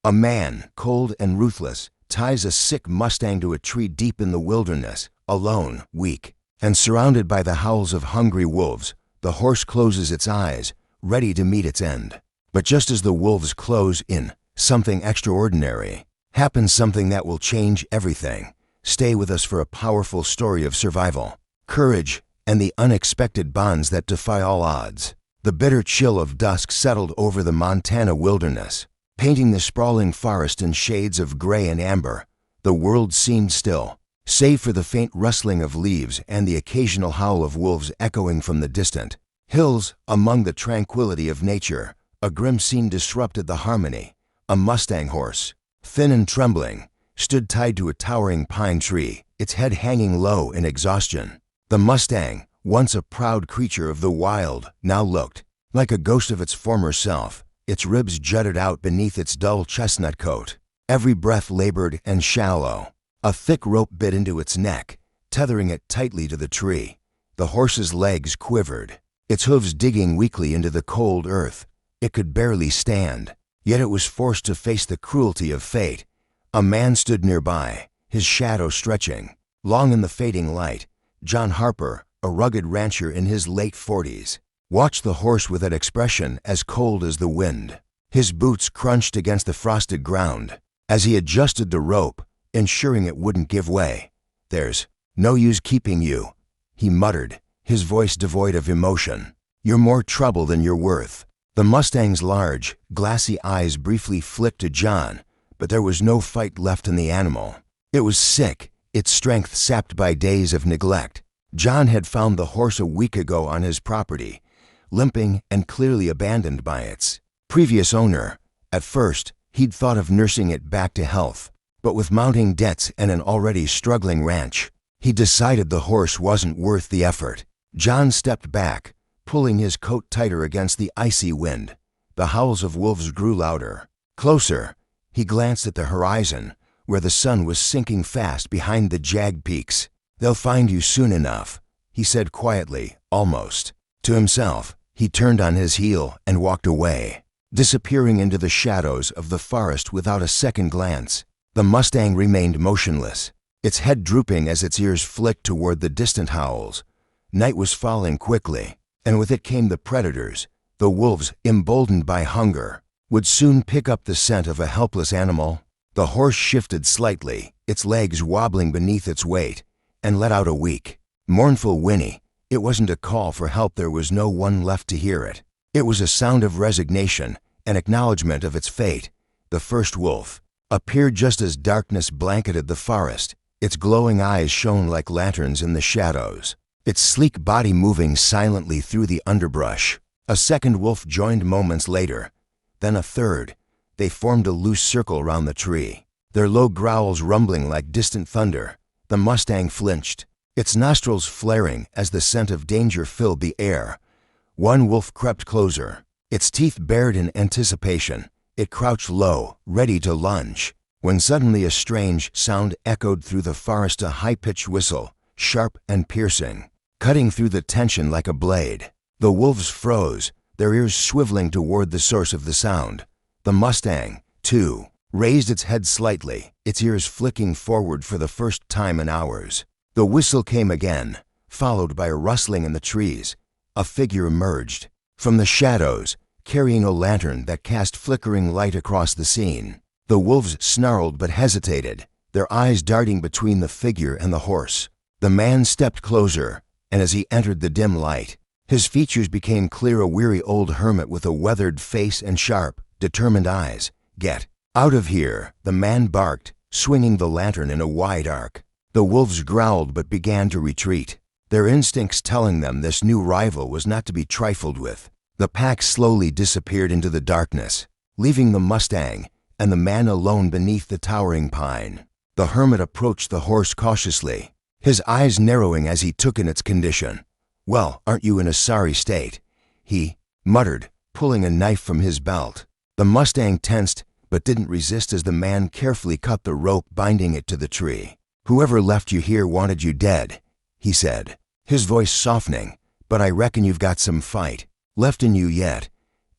A man, cold and ruthless, ties a sick Mustang to a tree deep in the wilderness, alone, weak, and surrounded by the howls of hungry wolves. The horse closes its eyes, ready to meet its end. But just as the wolves close in, something extraordinary happens, something that will change everything. Stay with us for a powerful story of survival, courage, and the unexpected bonds that defy all odds. The bitter chill of dusk settled over the Montana wilderness, painting the sprawling forest in shades of gray and amber. The world seemed still, save for the faint rustling of leaves and the occasional howl of wolves echoing from the distant hills. Among the tranquility of nature, a grim scene disrupted the harmony. A Mustang horse, thin and trembling, stood tied to a towering pine tree, its head hanging low in exhaustion. The Mustang, once a proud creature of the wild, now looked like a ghost of its former self. Its ribs jutted out beneath its dull chestnut coat, every breath labored and shallow. A thick rope bit into its neck, tethering it tightly to the tree. The horse's legs quivered, its hooves digging weakly into the cold earth. It could barely stand, yet it was forced to face the cruelty of fate. A man stood nearby, his shadow stretching, long in the fading light. John Harper, a rugged rancher in his late 40s, watched the horse with an expression as cold as the wind. His boots crunched against the frosted ground as he adjusted the rope, ensuring it wouldn't give way. "There's no use keeping you," he muttered, his voice devoid of emotion. "You're more trouble than you're worth." The Mustang's large, glassy eyes briefly flicked to John, but there was no fight left in the animal. It was sick, its strength sapped by days of neglect. John had found the horse a week ago on his property, limping and clearly abandoned by its previous owner. At first, he'd thought of nursing it back to health, but with mounting debts and an already struggling ranch, he decided the horse wasn't worth the effort. John stepped back, pulling his coat tighter against the icy wind. The howls of wolves grew louder. Closer, he glanced at the horizon, where the sun was sinking fast behind the jagged peaks. "They'll find you soon enough," he said quietly, almost to himself. He turned on his heel and walked away, disappearing into the shadows of the forest without a second glance. The Mustang remained motionless, its head drooping as its ears flicked toward the distant howls. Night was falling quickly, and with it came the predators. The wolves, emboldened by hunger, would soon pick up the scent of a helpless animal. The horse shifted slightly, its legs wobbling beneath its weight, and let out a weak, mournful whinny. It wasn't a call for help, there was no one left to hear it. It was a sound of resignation, an acknowledgement of its fate. The first wolf appeared just as darkness blanketed the forest. Its glowing eyes shone like lanterns in the shadows, its sleek body moving silently through the underbrush. A second wolf joined moments later, then a third. They formed a loose circle round the tree, their low growls rumbling like distant thunder. The Mustang flinched, its nostrils flaring as the scent of danger filled the air. One wolf crept closer, its teeth bared in anticipation. It crouched low, ready to lunge, when suddenly a strange sound echoed through the forest, a high-pitched whistle, sharp and piercing, cutting through the tension like a blade. The wolves froze, their ears swiveling toward the source of the sound. The Mustang, too, raised its head slightly, its ears flicking forward for the first time in hours. The whistle came again, followed by a rustling in the trees. A figure emerged from the shadows, carrying a lantern that cast flickering light across the scene. The wolves snarled but hesitated, their eyes darting between the figure and the horse. The man stepped closer, and as he entered the dim light, his features became clear, a weary old hermit with a weathered face and sharp, determined eyes. "Get out of here," the man barked, swinging the lantern in a wide arc. The wolves growled but began to retreat, their instincts telling them this new rival was not to be trifled with. The pack slowly disappeared into the darkness, leaving the Mustang and the man alone beneath the towering pine. The hermit approached the horse cautiously, his eyes narrowing as he took in its condition. "Well, aren't you in a sorry state?" he muttered, pulling a knife from his belt. The Mustang tensed but didn't resist as the man carefully cut the rope binding it to the tree. "Whoever left you here wanted you dead," he said, his voice softening, "but I reckon you've got some fight left in you yet."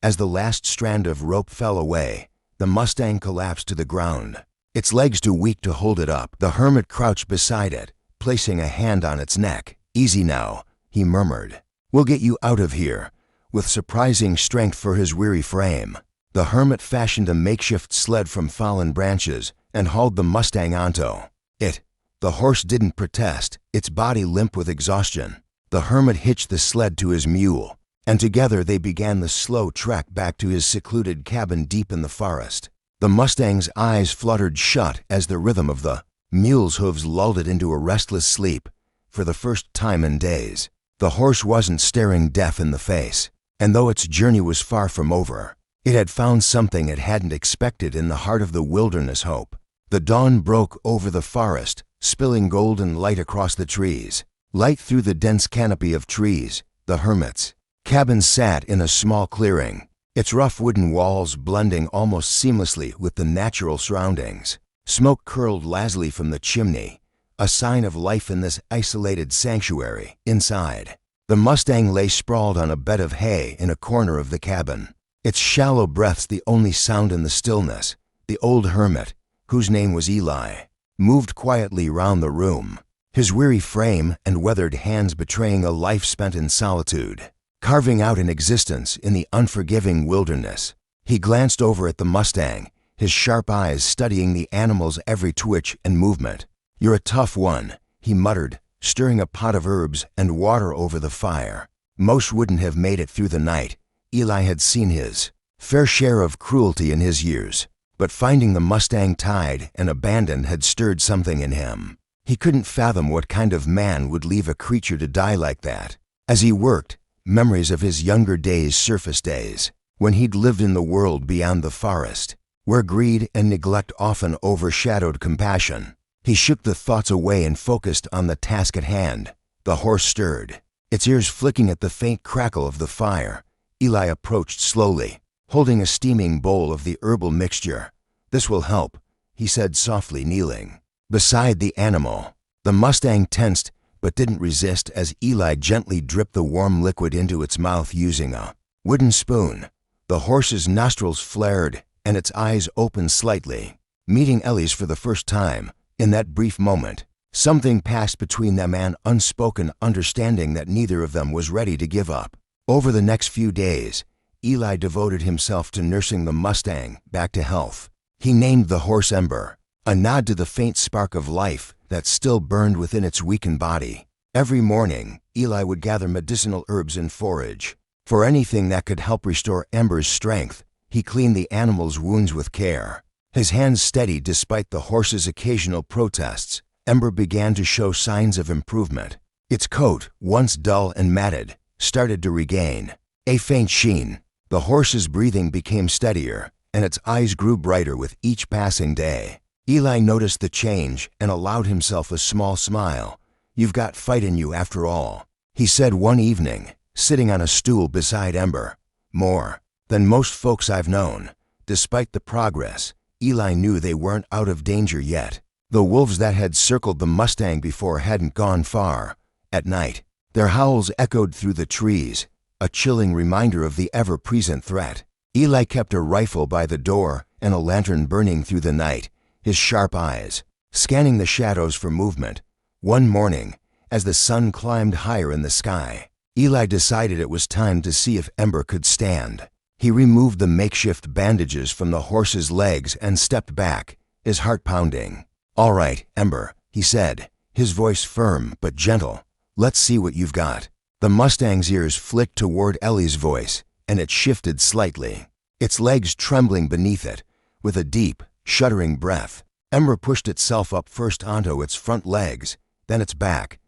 As the last strand of rope fell away, The Mustang collapsed to the ground, its legs too weak to hold it up. The hermit crouched beside it, placing a hand on its neck. "Easy now," he murmured. "We'll get you out of here." With surprising strength for his weary frame, the hermit fashioned a makeshift sled from fallen branches and hauled the Mustang onto it. The horse didn't protest, its body limp with exhaustion. The hermit hitched the sled to his mule, and together they began the slow trek back to his secluded cabin deep in the forest. The Mustang's eyes fluttered shut as the rhythm of the mule's hooves lulled it into a restless sleep. For the first time in days, the horse wasn't staring death in the face, and though its journey was far from over, it had found something it hadn't expected in the heart of the wilderness: hope. The dawn broke over the forest, spilling golden light across the trees. Light through the dense canopy of trees, the hermit's cabin sat in a small clearing, its rough wooden walls blending almost seamlessly with the natural surroundings. Smoke curled lazily from the chimney, a sign of life in this isolated sanctuary. Inside, the Mustang lay sprawled on a bed of hay in a corner of the cabin, its shallow breaths the only sound in the stillness. The old hermit, whose name was Eli, moved quietly round the room, his weary frame and weathered hands betraying a life spent in solitude, carving out an existence in the unforgiving wilderness. He glanced over at the Mustang, his sharp eyes studying the animal's every twitch and movement. "You're a tough one," he muttered, stirring a pot of herbs and water over the fire. Most wouldn't have made it through the night. Eli had seen his fair share of cruelty in his years, but finding the Mustang tied and abandoned had stirred something in him. He couldn't fathom what kind of man would leave a creature to die like that. As he worked, memories of his younger days surfaced, days when he'd lived in the world beyond the forest, where greed and neglect often overshadowed compassion. He shook the thoughts away and focused on the task at hand. The horse stirred, its ears flicking at the faint crackle of the fire. Eli approached slowly, holding a steaming bowl of the herbal mixture. "This will help," he said softly, kneeling beside the animal. The Mustang tensed but didn't resist as Eli gently dripped the warm liquid into its mouth using a wooden spoon. The horse's nostrils flared and its eyes opened slightly, meeting Ellie's for the first time. In that brief moment, something passed between them, an unspoken understanding that neither of them was ready to give up. Over the next few days, Eli devoted himself to nursing the Mustang back to health. He named the horse Ember, a nod to the faint spark of life that still burned within its weakened body. Every morning, Eli would gather medicinal herbs and forage for anything that could help restore Ember's strength. He cleaned the animal's wounds with care, his hands steady despite the horse's occasional protests. Ember began to show signs of improvement. Its coat, once dull and matted, started to regain a faint sheen. The horse's breathing became steadier, and its eyes grew brighter with each passing day. Eli noticed the change and allowed himself a small smile. "You've got fight in you after all," he said one evening, sitting on a stool beside Ember. "More than most folks I've known." Despite the progress, Eli knew they weren't out of danger yet. The wolves that had circled the Mustang before hadn't gone far. At night, their howls echoed through the trees, a chilling reminder of the ever-present threat. Eli kept a rifle by the door and a lantern burning through the night, his sharp eyes scanning the shadows for movement. One morning, as the sun climbed higher in the sky, Eli decided it was time to see if Ember could stand. He removed the makeshift bandages from the horse's legs and stepped back, his heart pounding. "All right, Ember," he said, his voice firm but gentle. "Let's see what you've got." The Mustang's ears flicked toward Ellie's voice, and it shifted slightly, its legs trembling beneath it. With a deep, shuddering breath, Ember pushed itself up first onto its front legs, then its back.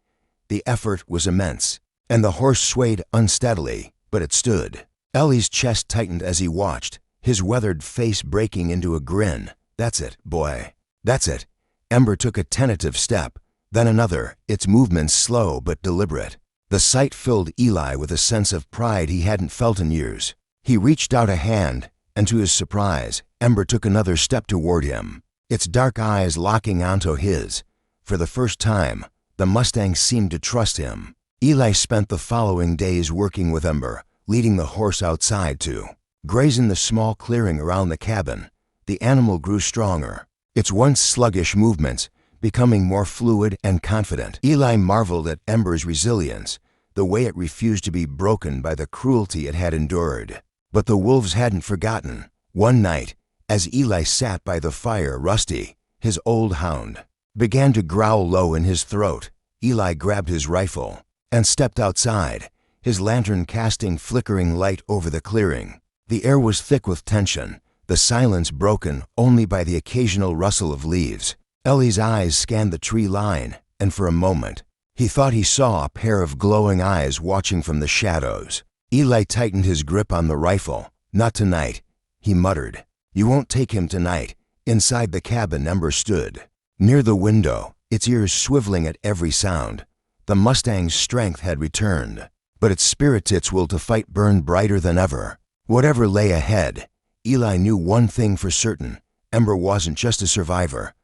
The effort was immense, and the horse swayed unsteadily, but it stood. Ellie's chest tightened as he watched, his weathered face breaking into a grin. "That's it, boy. That's it." Ember took a tentative step, then another, its movements slow but deliberate. The sight filled Eli with a sense of pride he hadn't felt in years. He reached out a hand, and to his surprise, Ember took another step toward him, its dark eyes locking onto his. For the first time, the Mustang seemed to trust him. Eli spent the following days working with Ember, leading the horse outside to graze in the small clearing around the cabin. the animal grew stronger, its once sluggish movements becoming more fluid and confident. Eli marveled at Ember's resilience, the way it refused to be broken by the cruelty it had endured. But the wolves hadn't forgotten. One night, as Eli sat by the fire, Rusty, his old hound, began to growl low in his throat. Eli grabbed his rifle and stepped outside, his lantern casting flickering light over the clearing. The air was thick with tension, the silence broken only by the occasional rustle of leaves. Ellie's eyes scanned the tree line, and for a moment, he thought he saw a pair of glowing eyes watching from the shadows. Eli tightened his grip on the rifle. "Not tonight," he muttered. "You won't take him tonight." Inside the cabin, Ember stood, near the window, its ears swiveling at every sound. The Mustang's strength had returned, but its spirit's will to fight burned brighter than ever. Whatever lay ahead, Eli knew one thing for certain: Ember wasn't just a survivor.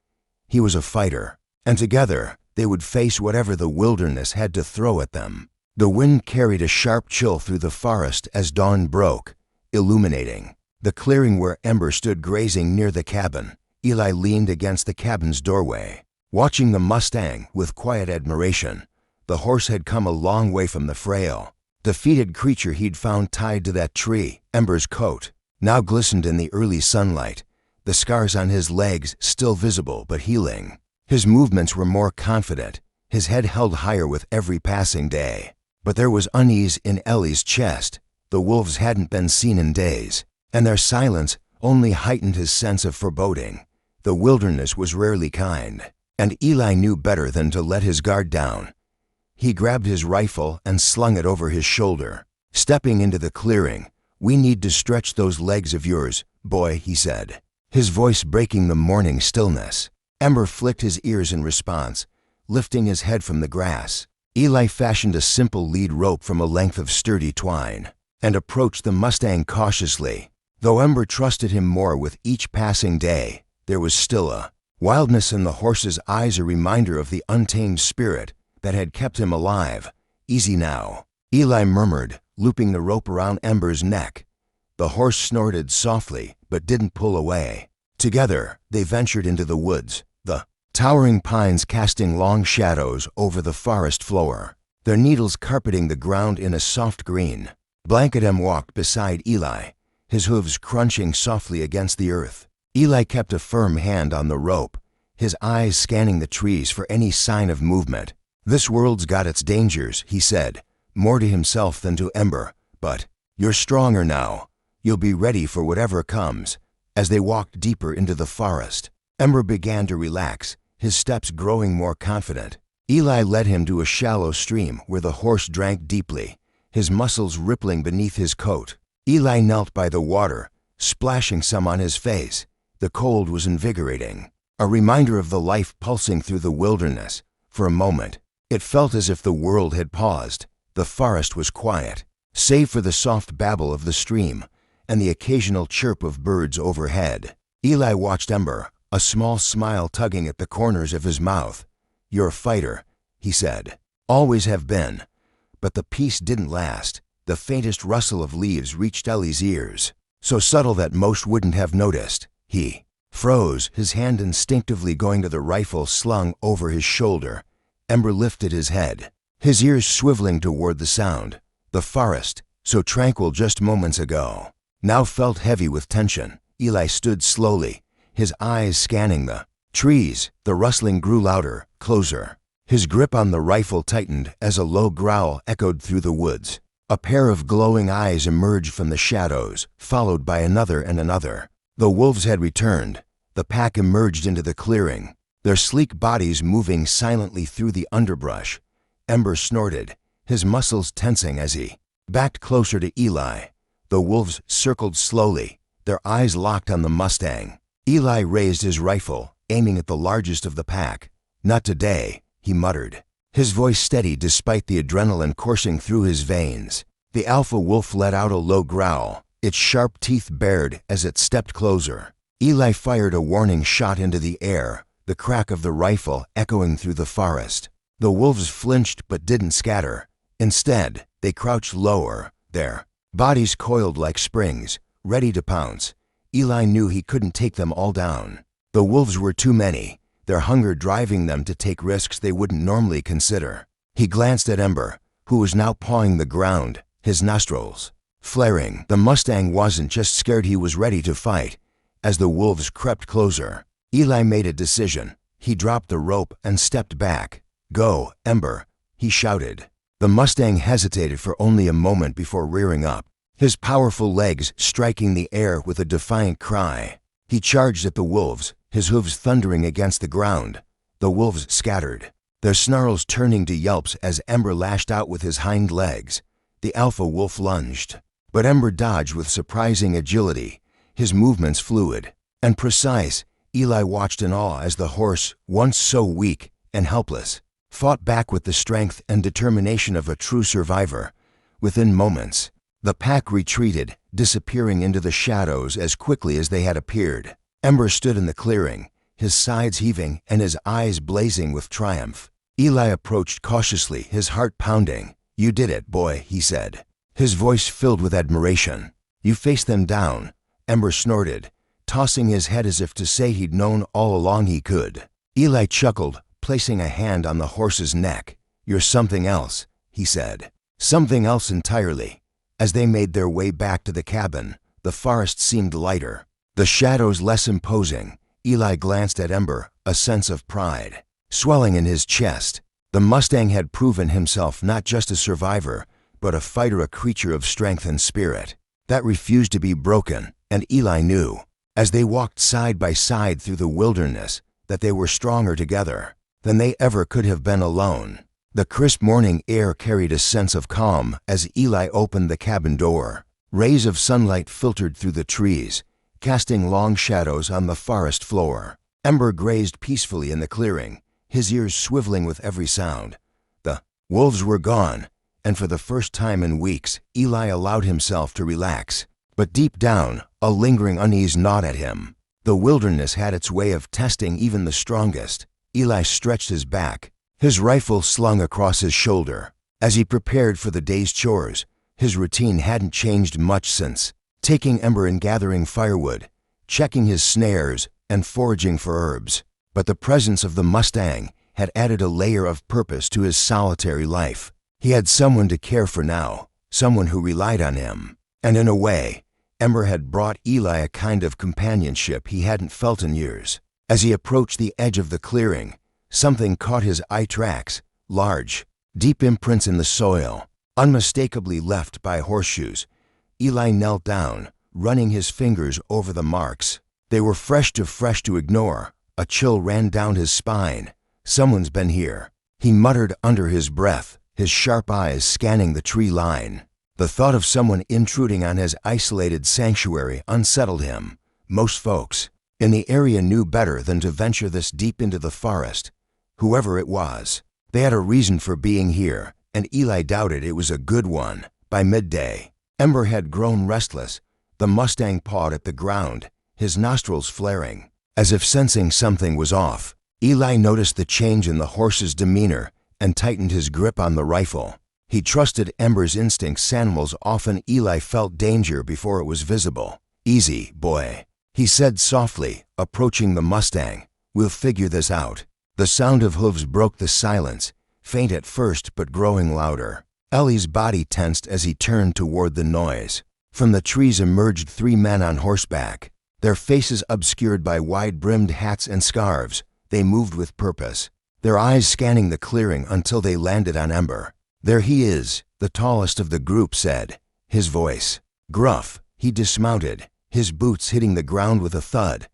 He was a fighter, and together they would face whatever the wilderness had to throw at them. The wind carried a sharp chill through the forest as dawn broke, illuminating the clearing where Ember stood grazing near the cabin. Eli leaned against the cabin's doorway, watching the Mustang with quiet admiration. The horse had come a long way from the frail, defeated creature he'd found tied to that tree. Ember's coat now glistened in the early sunlight, the scars on his legs still visible but healing. His movements were more confident, his head held higher with every passing day. But there was unease in Ellie's chest. The wolves hadn't been seen in days, and their silence only heightened his sense of foreboding. The wilderness was rarely kind, and Eli knew better than to let his guard down. He grabbed his rifle and slung it over his shoulder. Stepping into the clearing, "We need to stretch those legs of yours, boy," he said, his voice breaking the morning stillness. Ember flicked his ears in response, lifting his head from the grass. Eli fashioned a simple lead rope from a length of sturdy twine and approached the Mustang cautiously. Though Ember trusted him more with each passing day, there was still a wildness in the horse's eyes, a reminder of the untamed spirit that had kept him alive. "Easy now," Eli murmured, looping the rope around Ember's neck. The horse snorted softly but didn't pull away. Together, they ventured into the woods, the towering pines casting long shadows over the forest floor, their needles carpeting the ground in a soft green. Blanketem walked beside Eli, his hooves crunching softly against the earth. Eli kept a firm hand on the rope, his eyes scanning the trees for any sign of movement. "This world's got its dangers," he said, more to himself than to Ember, "but you're stronger now. You'll be ready for whatever comes." As they walked deeper into the forest, Ember began to relax, his steps growing more confident. Eli led him to a shallow stream where the horse drank deeply, his muscles rippling beneath his coat. Eli knelt by the water, splashing some on his face. The cold was invigorating, a reminder of the life pulsing through the wilderness. For a moment, it felt as if the world had paused. The forest was quiet, save for the soft babble of the stream and the occasional chirp of birds overhead. Eli watched Ember, a small smile tugging at the corners of his mouth. "You're a fighter," he said. "Always have been." But the peace didn't last. The faintest rustle of leaves reached Ellie's ears, so subtle that most wouldn't have noticed. He froze, his hand instinctively going to the rifle slung over his shoulder. Ember lifted his head, his ears swiveling toward the sound. The forest, so tranquil just moments ago, now felt heavy with tension. Eli stood slowly, his eyes scanning the trees. The rustling grew louder, closer. His grip on the rifle tightened as a low growl echoed through the woods. A pair of glowing eyes emerged from the shadows, followed by another and another. The wolves had returned. The pack emerged into the clearing, their sleek bodies moving silently through the underbrush. Ember snorted, his muscles tensing as he backed closer to Eli. The wolves circled slowly, their eyes locked on the Mustang. Eli raised his rifle, aiming at the largest of the pack. "Not today," he muttered, his voice steady despite the adrenaline coursing through his veins. The alpha wolf let out a low growl, its sharp teeth bared as it stepped closer. Eli fired a warning shot into the air, the crack of the rifle echoing through the forest. The wolves flinched but didn't scatter. Instead, they crouched lower, their bodies coiled like springs, ready to pounce. Eli knew he couldn't take them all down. The wolves were too many, their hunger driving them to take risks they wouldn't normally consider. He glanced at Ember, who was now pawing the ground, his nostrils flaring. The Mustang wasn't just scared, he was ready to fight. As the wolves crept closer, Eli made a decision. He dropped the rope and stepped back. "Go, Ember," he shouted. The Mustang hesitated for only a moment before rearing up, his powerful legs striking the air with a defiant cry. He charged at the wolves, his hooves thundering against the ground. The wolves scattered, their snarls turning to yelps as Ember lashed out with his hind legs. The alpha wolf lunged, but Ember dodged with surprising agility, his movements fluid and precise. Eli watched in awe as the horse, once so weak and helpless, fought back with the strength and determination of a true survivor. Within moments, the pack retreated, disappearing into the shadows as quickly as they had appeared. Ember stood in the clearing, his sides heaving and his eyes blazing with triumph. Eli approached cautiously, his heart pounding. "You did it, boy," he said, his voice filled with admiration. "You faced them down," Ember snorted, tossing his head as if to say he'd known all along he could. Eli chuckled, placing a hand on the horse's neck. "You're something else," he said. "Something else entirely." As they made their way back to the cabin, the forest seemed lighter, the shadows less imposing. Eli glanced at Ember, a sense of pride swelling in his chest. The Mustang had proven himself not just a survivor, but a fighter, a creature of strength and spirit that refused to be broken, and Eli knew, as they walked side by side through the wilderness, that they were stronger together than they ever could have been alone. The crisp morning air carried a sense of calm as Eli opened the cabin door. Rays of sunlight filtered through the trees, casting long shadows on the forest floor. Ember grazed peacefully in the clearing, his ears swiveling with every sound. The wolves were gone, and for the first time in weeks, Eli allowed himself to relax. But deep down, a lingering unease gnawed at him. The wilderness had its way of testing even the strongest. Eli stretched his back, his rifle slung across his shoulder. As he prepared for the day's chores, his routine hadn't changed much since taking Ember and gathering firewood, checking his snares, and foraging for herbs. But the presence of the Mustang had added a layer of purpose to his solitary life. He had someone to care for now, someone who relied on him. And in a way, Ember had brought Eli a kind of companionship he hadn't felt in years. As he approached the edge of the clearing, something caught his eye tracks, large, deep imprints in the soil, unmistakably left by horseshoes. Eli knelt down, running his fingers over the marks. They were fresh to ignore. A chill ran down his spine. "Someone's been here," he muttered under his breath, his sharp eyes scanning the tree line. The thought of someone intruding on his isolated sanctuary unsettled him. Most folks in the area knew better than to venture this deep into the forest. Whoever it was, they had a reason for being here, and Eli doubted it was a good one. By midday, Ember had grown restless. The Mustang pawed at the ground, his nostrils flaring, as if sensing something was off. Eli noticed the change in the horse's demeanor and tightened his grip on the rifle. He trusted Ember's instincts. Animals often. Eli felt danger before it was visible. "Easy, boy," he said softly, approaching the Mustang. "We'll figure this out." The sound of hooves broke the silence, faint at first but growing louder. Ellie's body tensed as he turned toward the noise. From the trees emerged three men on horseback, their faces obscured by wide-brimmed hats and scarves. They moved with purpose, their eyes scanning the clearing until they landed on Ember. "There he is," the tallest of the group said, his voice gruff. He dismounted, his boots hitting the ground with a thud.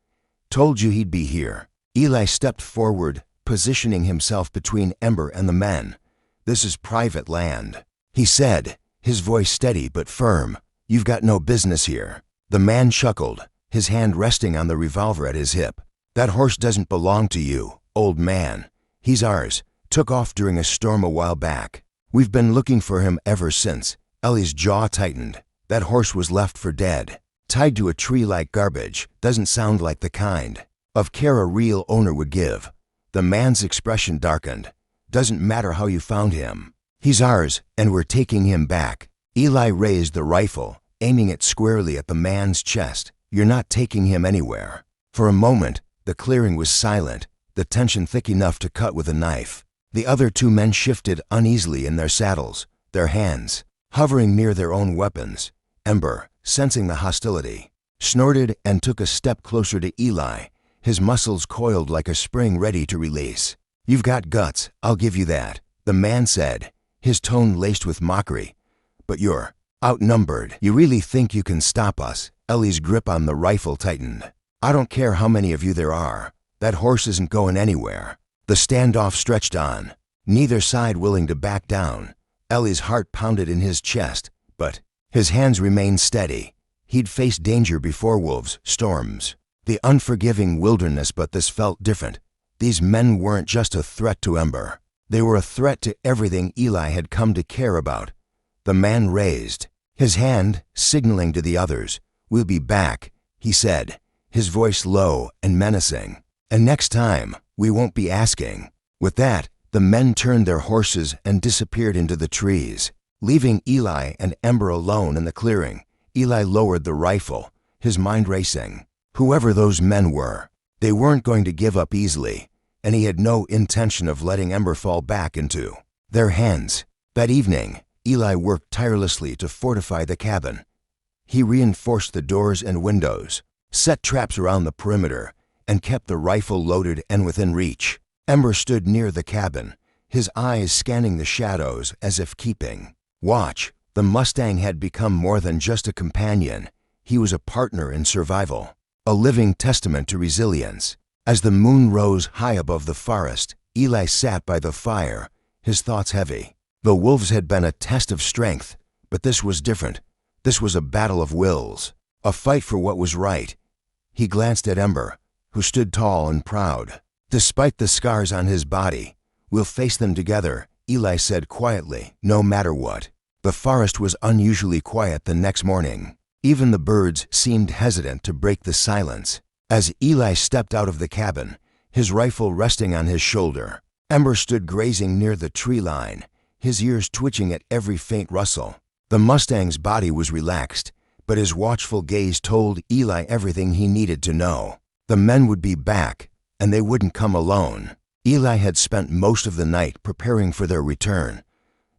"Told you he'd be here." Eli stepped forward, positioning himself between Ember and the men. "This is private land," he said, his voice steady but firm. "You've got no business here." The man chuckled, his hand resting on the revolver at his hip. "That horse doesn't belong to you, old man. He's ours. Took off during a storm a while back. We've been looking for him ever since." Ellie's jaw tightened. That horse was left for dead, tied to a tree like garbage. Doesn't sound like the kind of care a real owner would give. The man's expression darkened. "Doesn't matter how you found him. He's ours, and we're taking him back." Eli raised the rifle, aiming it squarely at the man's chest. "You're not taking him anywhere." For a moment, the clearing was silent, the tension thick enough to cut with a knife. The other two men shifted uneasily in their saddles, their hands hovering near their own weapons. Ember, sensing the hostility, snorted and took a step closer to Eli, his muscles coiled like a spring ready to release. "You've got guts, I'll give you that," the man said, his tone laced with mockery. "But you're outnumbered. You really think you can stop us?" Ellie's grip on the rifle tightened. "I don't care how many of you there are. That horse isn't going anywhere." The standoff stretched on, neither side willing to back down. Ellie's heart pounded in his chest, but his hands remained steady. He'd faced danger before, wolves, storms, the unforgiving wilderness, but this felt different. These men weren't just a threat to Ember. They were a threat to everything Eli had come to care about. The man raised his hand, signaling to the others. "We'll be back," he said, his voice low and menacing. "And next time, we won't be asking." With that, the men turned their horses and disappeared into the trees, leaving Eli and Ember alone in the clearing. Eli lowered the rifle, his mind racing. Whoever those men were, they weren't going to give up easily, and he had no intention of letting Ember fall back into their hands. That evening, Eli worked tirelessly to fortify the cabin. He reinforced the doors and windows, set traps around the perimeter, and kept the rifle loaded and within reach. Ember stood near the cabin, his eyes scanning the shadows as if keeping watch. The Mustang had become more than just a companion. He was a partner in survival, a living testament to resilience. As the moon rose high above the forest, Eli sat by the fire, his thoughts heavy. The wolves had been a test of strength, but this was different. This was a battle of wills, a fight for what was right. He glanced at Ember, who stood tall and proud. "Despite the scars on his body, we'll face them together," Eli said quietly, "no matter what." The forest was unusually quiet the next morning. Even the birds seemed hesitant to break the silence. As Eli stepped out of the cabin, his rifle resting on his shoulder, Ember stood grazing near the tree line, his ears twitching at every faint rustle. The Mustang's body was relaxed, but his watchful gaze told Eli everything he needed to know. The men would be back, and they wouldn't come alone. Eli had spent most of the night preparing for their return.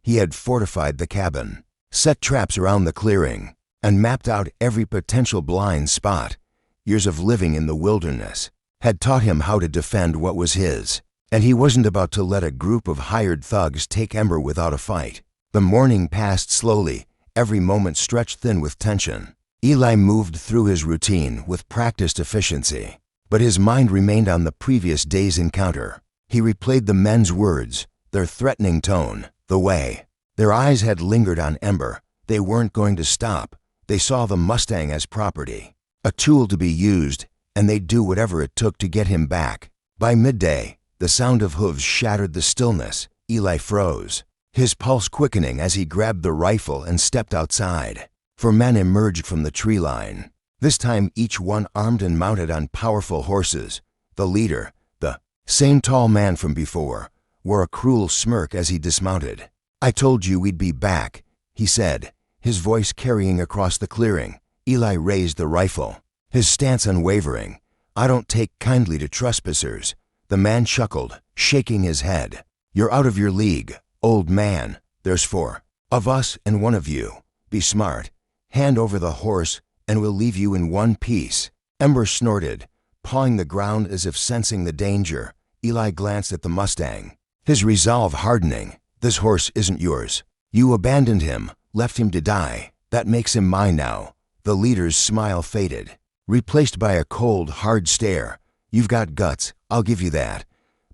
He had fortified the cabin, set traps around the clearing, and mapped out every potential blind spot. Years of living in the wilderness had taught him how to defend what was his, and he wasn't about to let a group of hired thugs take Ember without a fight. The morning passed slowly, every moment stretched thin with tension. Eli moved through his routine with practiced efficiency, but his mind remained on the previous day's encounter. He replayed the men's words, their threatening tone, the way their eyes had lingered on Ember. They weren't going to stop. They saw the Mustang as property, a tool to be used, and they'd do whatever it took to get him back. By midday, the sound of hooves shattered the stillness. Eli froze, his pulse quickening as he grabbed the rifle and stepped outside. Four men emerged from the tree line, this time each one armed and mounted on powerful horses. The leader, the same tall man from before, wore a cruel smirk as he dismounted. "I told you we'd be back," he said, his voice carrying across the clearing. Eli raised the rifle, his stance unwavering. "I don't take kindly to trespassers." The man chuckled, shaking his head. "You're out of your league, old man. There's 4 of us and 1 of you. Be smart. Hand over the horse, and we'll leave you in one piece." Ember snorted, pawing the ground as if sensing the danger. Eli glanced at the Mustang, his resolve hardening. "This horse isn't yours. You abandoned him, left him to die. That makes him mine now." The leader's smile faded, replaced by a cold, hard stare. "You've got guts, I'll give you that.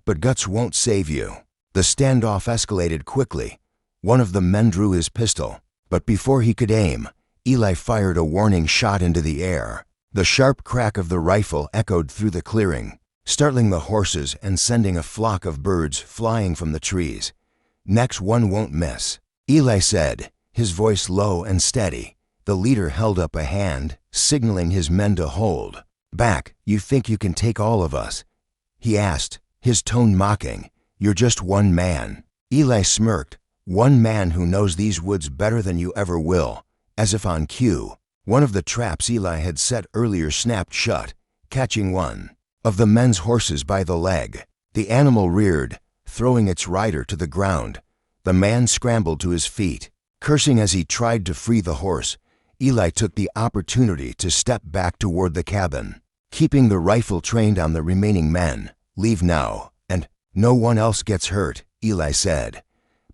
But guts won't save you." The standoff escalated quickly. One of the men drew his pistol, but before he could aim, Eli fired a warning shot into the air. The sharp crack of the rifle echoed through the clearing, startling the horses and sending a flock of birds flying from the trees. "Next one won't miss," Eli said, his voice low and steady. The leader held up a hand, signaling his men to hold back. "You think you can take all of us?" he asked, his tone mocking. "You're just one man." Eli smirked. "One man who knows these woods better than you ever will," as if on cue. One of the traps Eli had set earlier snapped shut, catching one of the men's horses by the leg. The animal reared, throwing its rider to the ground. The man scrambled to his feet. Cursing as he tried to free the horse, Eli took the opportunity to step back toward the cabin, keeping the rifle trained on the remaining men. "Leave now, and no one else gets hurt," Eli said.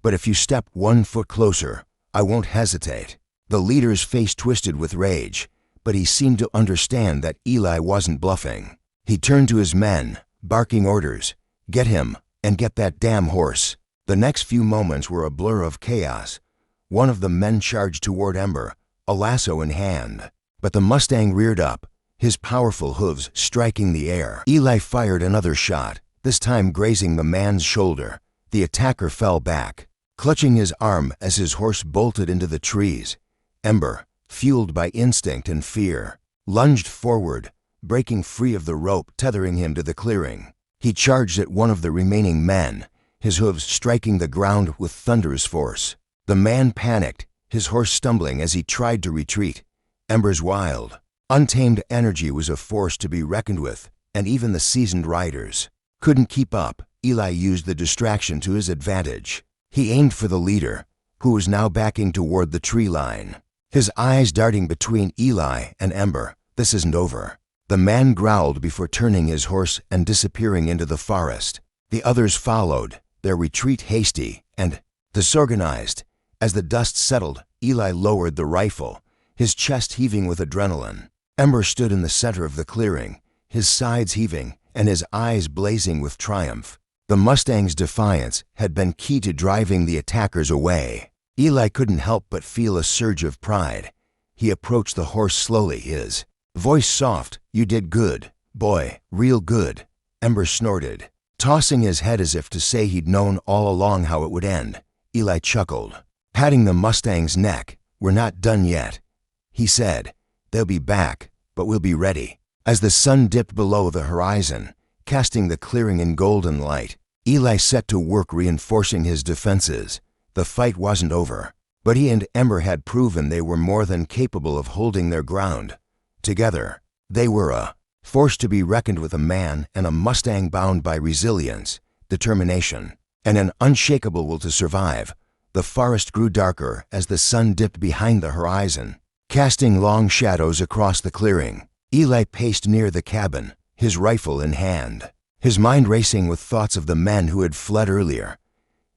"But if you step 1 foot closer, I won't hesitate." The leader's face twisted with rage, but he seemed to understand that Eli wasn't bluffing. He turned to his men, barking orders. "Get him, and get that damn horse." The next few moments were a blur of chaos. One of the men charged toward Ember, a lasso in hand. But the Mustang reared up, his powerful hooves striking the air. Eli fired another shot, this time grazing the man's shoulder. The attacker fell back, clutching his arm as his horse bolted into the trees. Ember, fueled by instinct and fear, lunged forward, breaking free of the rope tethering him to the clearing. He charged at one of the remaining men, his hooves striking the ground with thunderous force. The man panicked, his horse stumbling as he tried to retreat. Ember's wild, untamed energy was a force to be reckoned with, and even the seasoned riders couldn't keep up. Eli used the distraction to his advantage. He aimed for the leader, who was now backing toward the tree line, his eyes darting between Eli and Ember. "This isn't over." The man growled before turning his horse and disappearing into the forest. The others followed, their retreat hasty and disorganized. As the dust settled, Eli lowered the rifle, his chest heaving with adrenaline. Ember stood in the center of the clearing, his sides heaving and his eyes blazing with triumph. The Mustang's defiance had been key to driving the attackers away. Eli couldn't help but feel a surge of pride. He approached the horse slowly, his voice soft. "You did good, boy, real good," Ember snorted, tossing his head as if to say he'd known all along how it would end. Eli chuckled, patting the Mustang's neck. "We're not done yet," he said. "They'll be back, but we'll be ready." As the sun dipped below the horizon, casting the clearing in golden light, Eli set to work reinforcing his defenses. The fight wasn't over, but he and Ember had proven they were more than capable of holding their ground. Together, they were a force to be reckoned with, a man and a Mustang bound by resilience, determination, and an unshakable will to survive. The forest grew darker as the sun dipped behind the horizon, casting long shadows across the clearing. Eli paced near the cabin, his rifle in hand, his mind racing with thoughts of the men who had fled earlier.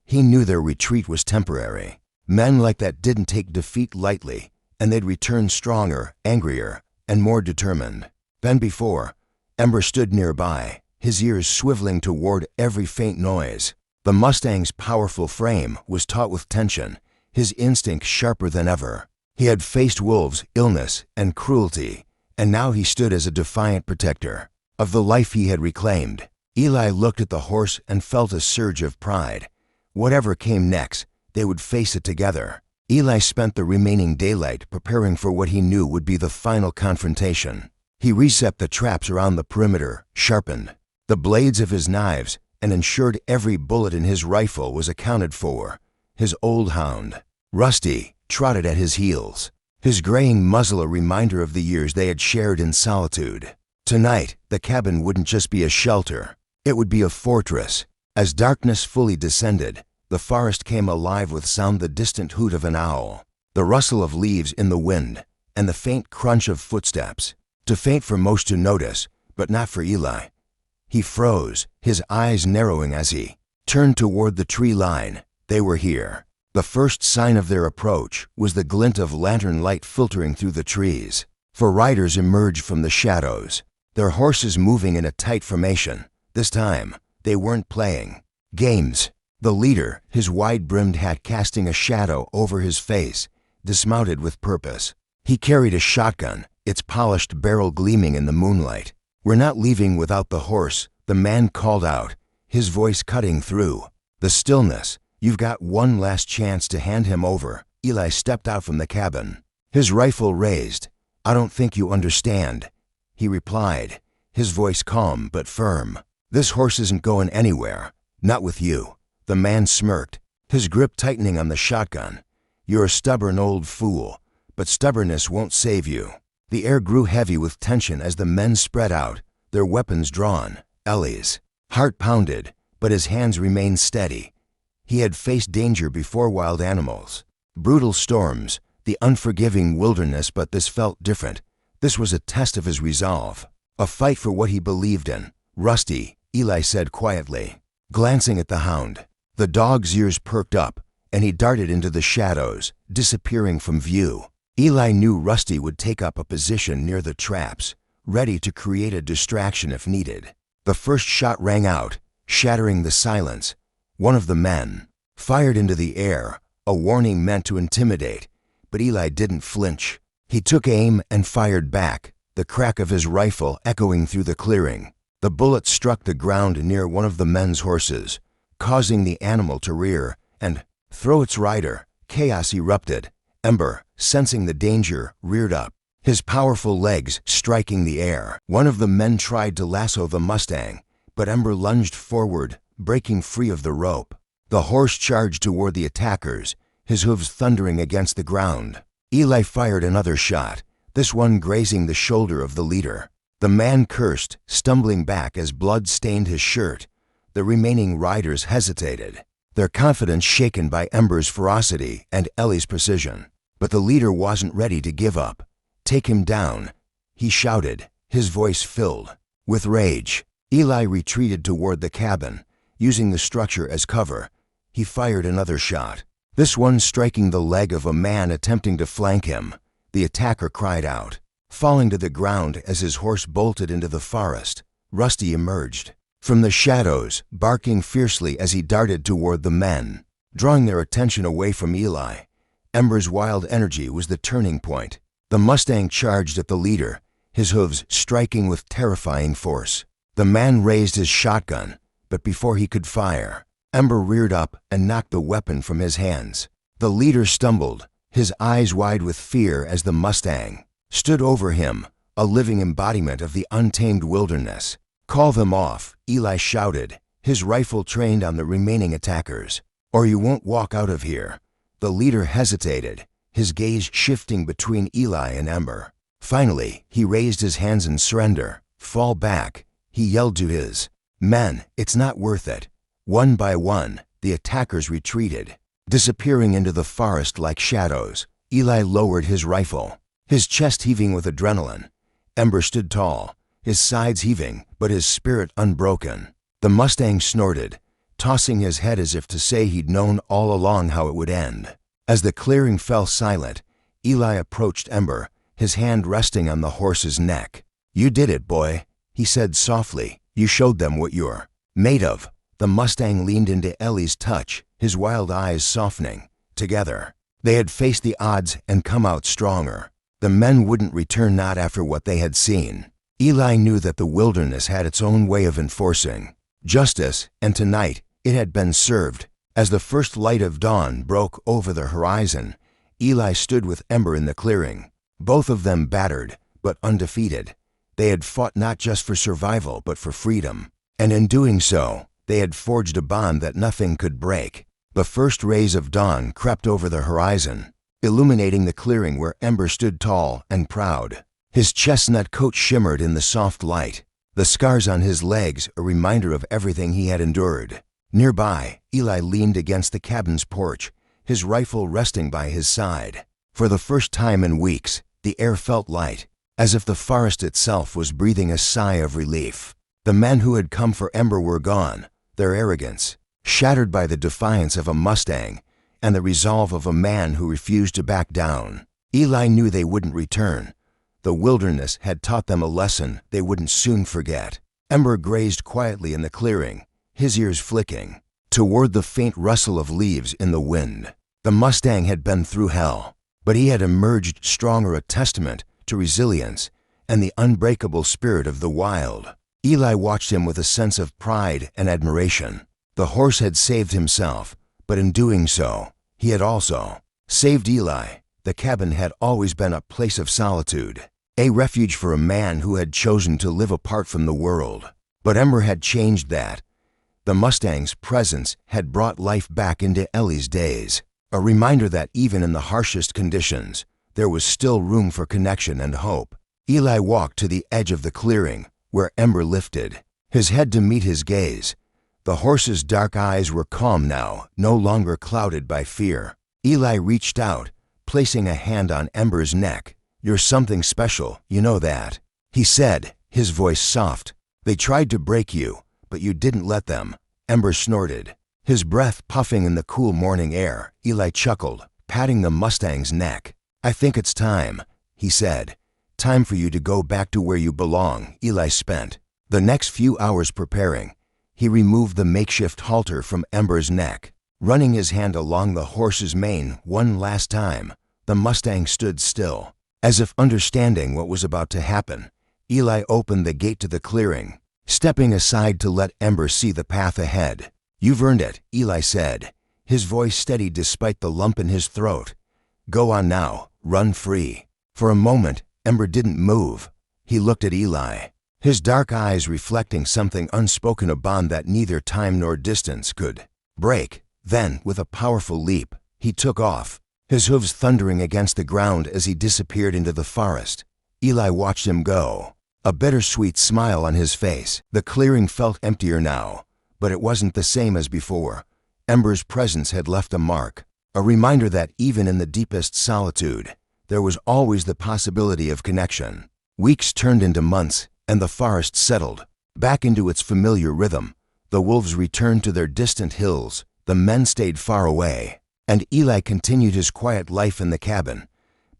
He knew their retreat was temporary. Men like that didn't take defeat lightly, and they'd return stronger, angrier, and more determined than before. Ember stood nearby, his ears swiveling toward every faint noise. The Mustang's powerful frame was taut with tension, his instinct sharper than ever. He had faced wolves, illness, and cruelty, and now he stood as a defiant protector of the life he had reclaimed. Eli looked at the horse and felt a surge of pride. Whatever came next, they would face it together. Eli spent the remaining daylight preparing for what he knew would be the final confrontation. He reset the traps around the perimeter, sharpened the blades of his knives, and ensured every bullet in his rifle was accounted for. His old hound, Rusty, trotted at his heels, his graying muzzle a reminder of the years they had shared in solitude. Tonight, the cabin wouldn't just be a shelter, it would be a fortress. As darkness fully descended, the forest came alive with sound, the distant hoot of an owl, the rustle of leaves in the wind, and the faint crunch of footsteps. Too faint for most to notice, but not for Eli. He froze, his eyes narrowing as he turned toward the tree line. They were here. The first sign of their approach was the glint of lantern light filtering through the trees. Four riders emerged from the shadows, their horses moving in a tight formation. This time, they weren't playing games. The leader, his wide-brimmed hat casting a shadow over his face, dismounted with purpose. He carried a shotgun, its polished barrel gleaming in the moonlight. "We're not leaving without the horse," the man called out, his voice cutting through the stillness. "You've got one last chance to hand him over." Eli stepped out from the cabin, his rifle raised. "I don't think you understand," he replied, his voice calm but firm. "This horse isn't going anywhere. Not with you." The man smirked, his grip tightening on the shotgun. "You're a stubborn old fool, but stubbornness won't save you. The air grew heavy with tension as the men spread out, their weapons drawn. Ellie's heart pounded, but his hands remained steady. He had faced danger before, wild animals, brutal storms, the unforgiving wilderness, but this felt different. This was a test of his resolve, a fight for what he believed in. "Rusty," Eli said quietly, glancing at the hound. The dog's ears perked up, and he darted into the shadows, disappearing from view. Eli knew Rusty would take up a position near the traps, ready to create a distraction if needed. The first shot rang out, shattering the silence. One of the men fired into the air, a warning meant to intimidate, but Eli didn't flinch. He took aim and fired back, the crack of his rifle echoing through the clearing. The bullet struck the ground near one of the men's horses, causing the animal to rear and throw its rider. Chaos erupted. Ember, sensing the danger, reared up, his powerful legs striking the air. One of the men tried to lasso the Mustang, but Ember lunged forward, breaking free of the rope. The horse charged toward the attackers, his hooves thundering against the ground. Eli fired another shot, this one grazing the shoulder of the leader. The man cursed, stumbling back as blood stained his shirt. The remaining riders hesitated, their confidence shaken by Ember's ferocity and Ellie's precision. But the leader wasn't ready to give up. "Take him down," he shouted, his voice filled with rage. Eli retreated toward the cabin, using the structure as cover. He fired another shot, this one striking the leg of a man attempting to flank him. The attacker cried out, falling to the ground as his horse bolted into the forest. Rusty emerged from the shadows, barking fiercely as he darted toward the men, drawing their attention away from Eli. Ember's wild energy was the turning point. The Mustang charged at the leader, his hooves striking with terrifying force. The man raised his shotgun, but before he could fire, Ember reared up and knocked the weapon from his hands. The leader stumbled, his eyes wide with fear as the Mustang stood over him, a living embodiment of the untamed wilderness. "Call them off," Eli shouted, his rifle trained on the remaining attackers, "or you won't walk out of here." The leader hesitated, his gaze shifting between Eli and Ember. Finally, he raised his hands in surrender. "Fall back," he yelled to his men. "It's not worth it." One by one, the attackers retreated, disappearing into the forest like shadows. Eli lowered his rifle, his chest heaving with adrenaline. Ember stood tall, his sides heaving, but his spirit unbroken. The Mustang snorted, tossing his head as if to say he'd known all along how it would end. As the clearing fell silent, Eli approached Ember, his hand resting on the horse's neck. "You did it, boy," he said softly. "You showed them what you're made of." The Mustang leaned into Ellie's touch, his wild eyes softening. Together, they had faced the odds and come out stronger. The men wouldn't return, not after what they had seen. Eli knew that the wilderness had its own way of enforcing justice, and tonight it had been served. As the first light of dawn broke over the horizon, Eli stood with Ember in the clearing, both of them battered, but undefeated. They had fought not just for survival, but for freedom. And in doing so, they had forged a bond that nothing could break. The first rays of dawn crept over the horizon, illuminating the clearing where Ember stood tall and proud. His chestnut coat shimmered in the soft light, the scars on his legs a reminder of everything he had endured. Nearby, Eli leaned against the cabin's porch, his rifle resting by his side. For the first time in weeks, the air felt light, as if the forest itself was breathing a sigh of relief. The men who had come for Ember were gone, their arrogance shattered by the defiance of a Mustang and the resolve of a man who refused to back down. Eli knew they wouldn't return. The wilderness had taught them a lesson they wouldn't soon forget. Ember grazed quietly in the clearing, his ears flicking toward the faint rustle of leaves in the wind. The Mustang had been through hell, but he had emerged stronger, a testament to resilience and the unbreakable spirit of the wild. Eli watched him with a sense of pride and admiration. The horse had saved himself, but in doing so, he had also saved Eli. The cabin had always been a place of solitude, a refuge for a man who had chosen to live apart from the world. But Ember had changed that. The Mustang's presence had brought life back into Ellie's days, a reminder that even in the harshest conditions, there was still room for connection and hope. Eli walked to the edge of the clearing, where Ember lifted, his head to meet his gaze. The horse's dark eyes were calm now, no longer clouded by fear. Eli reached out, placing a hand on Ember's neck. "You're something special, you know that," he said, his voice soft. "They tried to break you, but you didn't let them." Ember snorted, his breath puffing in the cool morning air. Eli chuckled, patting the Mustang's neck. "I think it's time," he said. "Time for you to go back to where you belong." Eli spent the next few hours preparing. He removed the makeshift halter from Ember's neck, running his hand along the horse's mane one last time. The Mustang stood still, as if understanding what was about to happen. Eli opened the gate to the clearing, stepping aside to let Ember see the path ahead. "You've earned it," Eli said, his voice steady despite the lump in his throat. "Go on now, run free." For a moment, Ember didn't move. He looked at Eli, his dark eyes reflecting something unspoken, a bond that neither time nor distance could break. Then, with a powerful leap, he took off, his hooves thundering against the ground as he disappeared into the forest. Eli watched him go, a bittersweet smile on his face. The clearing felt emptier now, but it wasn't the same as before. Ember's presence had left a mark, a reminder that even in the deepest solitude, there was always the possibility of connection. Weeks turned into months, and the forest settled back into its familiar rhythm. The wolves returned to their distant hills, the men stayed far away, and Eli continued his quiet life in the cabin.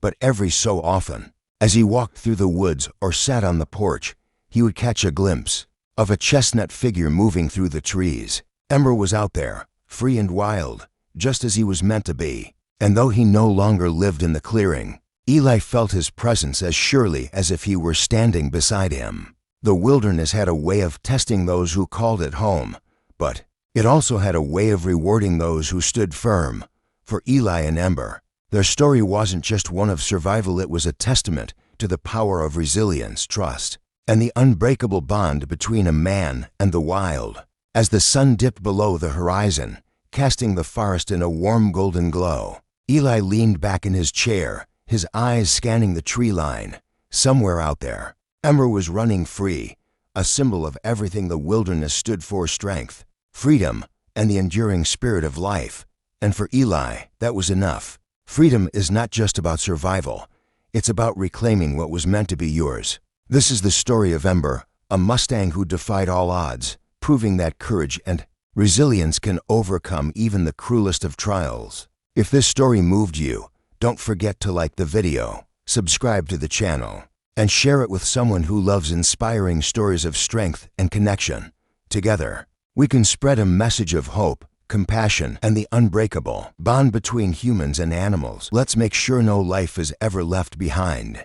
But every so often, as he walked through the woods or sat on the porch, he would catch a glimpse of a chestnut figure moving through the trees. Ember was out there, free and wild, just as he was meant to be. And though he no longer lived in the clearing, Eli felt his presence as surely as if he were standing beside him. The wilderness had a way of testing those who called it home, but it also had a way of rewarding those who stood firm. For Eli and Ember, their story wasn't just one of survival, it was a testament to the power of resilience, trust, and the unbreakable bond between a man and the wild. As the sun dipped below the horizon, casting the forest in a warm golden glow, Eli leaned back in his chair, his eyes scanning the tree line. Somewhere out there, Ember was running free, a symbol of everything the wilderness stood for: strength, freedom, and the enduring spirit of life. And for Eli, that was enough. Freedom is not just about survival, it's about reclaiming what was meant to be yours. This is the story of Ember, a Mustang who defied all odds, proving that courage and resilience can overcome even the cruelest of trials. If this story moved you, don't forget to like the video, subscribe to the channel, and share it with someone who loves inspiring stories of strength and connection. Together, we can spread a message of hope, compassion, and the unbreakable bond between humans and animals. Let's make sure no life is ever left behind.